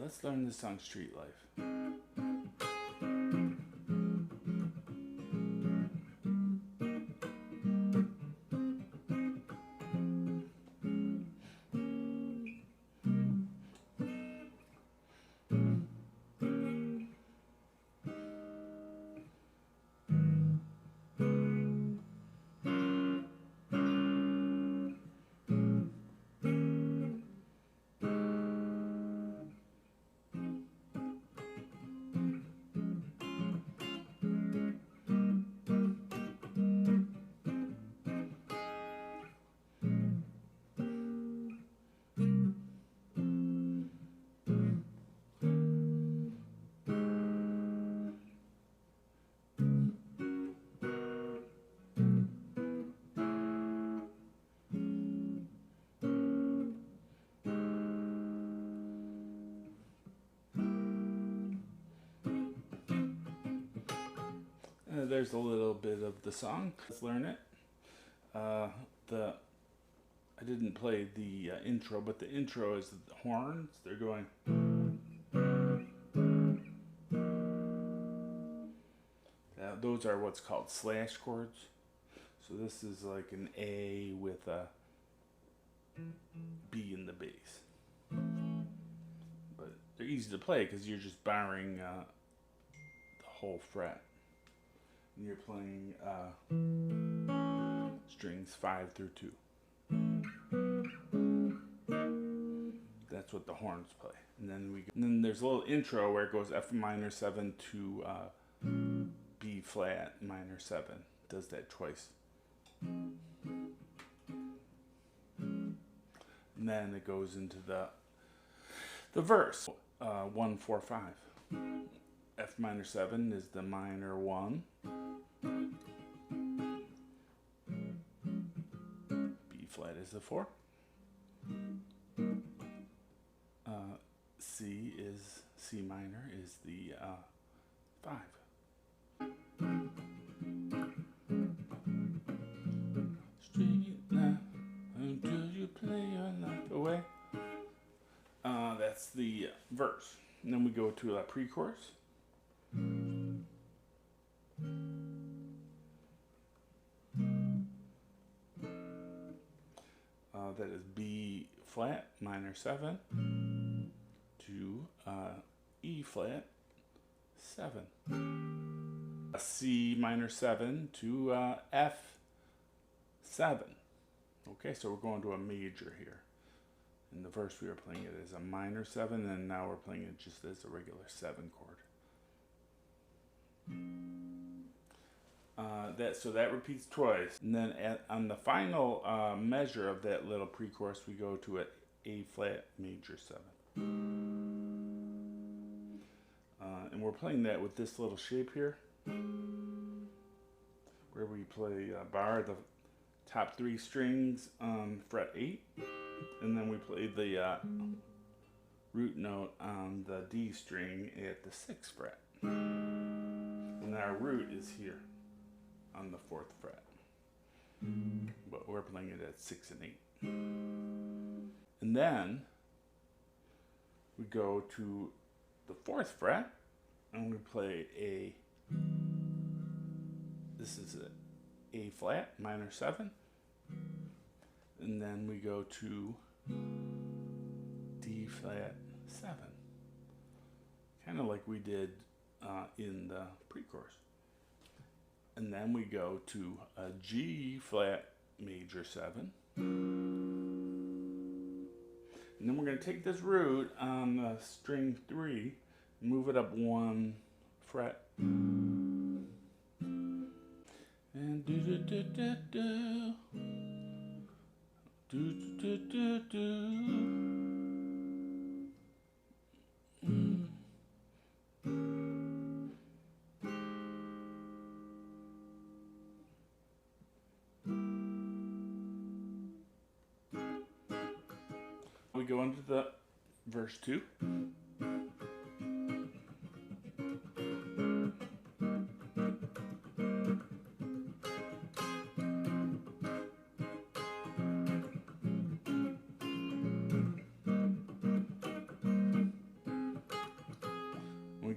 let's learn the song Street Life. There's a little bit of the song. Let's learn it. I didn't play the intro, but the intro is the horns. They're going. Those are what's called slash chords. So this is like an A with a B in the bass. But they're easy to play because you're just barring the whole fret. And you're playing strings 5 through 2. That's what the horns play. And then there's a little intro where it goes F minor 7 to B flat minor 7. Does that twice. And then it goes into the verse. 1 4 5. F minor 7 is the minor 1. B flat is the 4. C minor is the 5. Street life until you play your life away. That's the verse. And then we go to a pre-chorus. That is B flat minor 7 to E flat 7. C minor 7 to F 7. Okay, so we're going to a major here. In the verse we were playing it as a minor 7, and now we're playing it just as a regular 7 chord. So that repeats twice, and then on the final measure of that little pre-chorus, we go to an A flat major 7, and we're playing that with this little shape here, where we play bar the top 3 strings on fret 8, and then we play the root note on the D string at the 6th fret. And our root is here on the 4th fret. But we're playing it at 6 and 8. And then we go to the 4th fret and we play this is A flat minor 7. And then we go to D flat 7. Kind of like we did in the pre-chorus. And then we go to a G flat major 7. And then we're going to take this root on string 3, move it up 1 fret. And do do do do do. Do do do do. We go into the verse 2.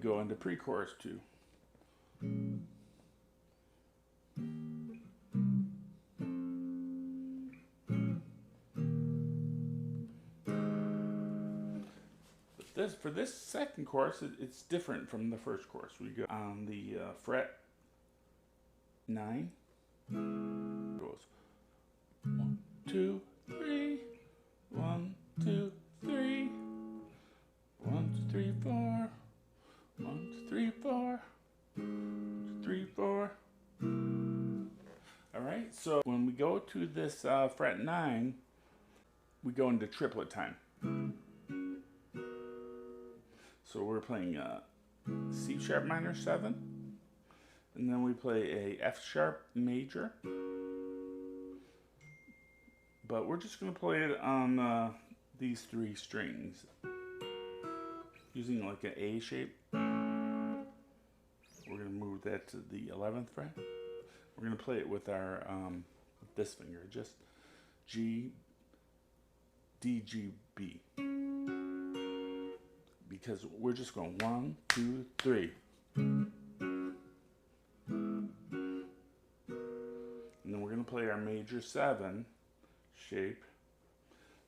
go into pre-chorus 2. For this second chorus, it's different from the first chorus. We go on the fret 9. It goes 1, 2, 3, 1, 2, 3, 1, 2, 3, 4, 1, 2, 3, 4, 1, 2, 3, 4. All right. So when we go to this fret 9, we go into triplet time. So we're playing C sharp minor 7, and then we play a F sharp major, but we're just going to play it on these 3 strings using like an A shape. We're going to move that to the 11th fret. We're going to play it with our this finger, just G, D, G, B. Because we're just going 1, 2, 3. And then we're going to play our major 7 shape.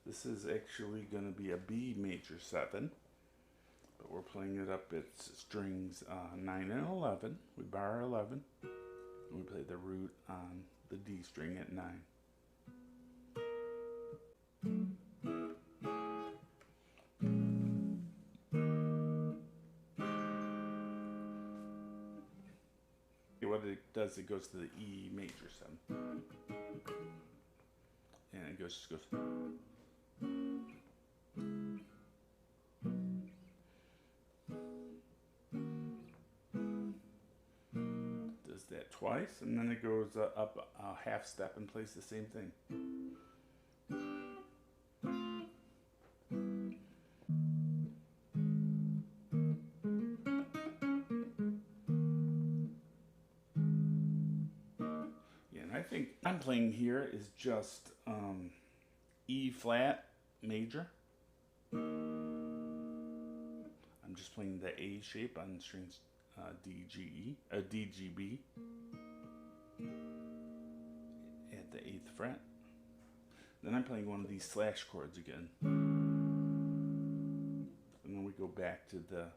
This is actually going to be a B major 7. But we're playing it up, it's strings 9 and 11. We bar 11. And we play the root on the D string at 9. What it does, it goes to the E major 7, and it just goes. Does that twice, and then it goes up a half step and plays the same thing. I think I'm playing here is just E flat major. I'm just playing the A shape on strings D, G, E, D, G, B at the 8th fret. Then I'm playing one of these slash chords again. And then we go back to the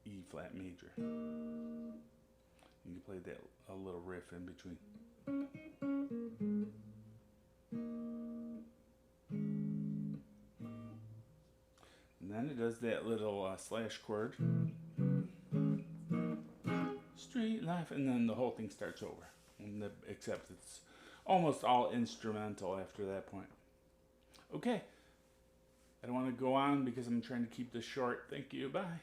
E flat major. You can play that a little riff in between. And then it does that little slash chord, street life, and then the whole thing starts over. Except it's almost all instrumental after that point. Okay, I don't want to go on because I'm trying to keep this short. Thank you, bye.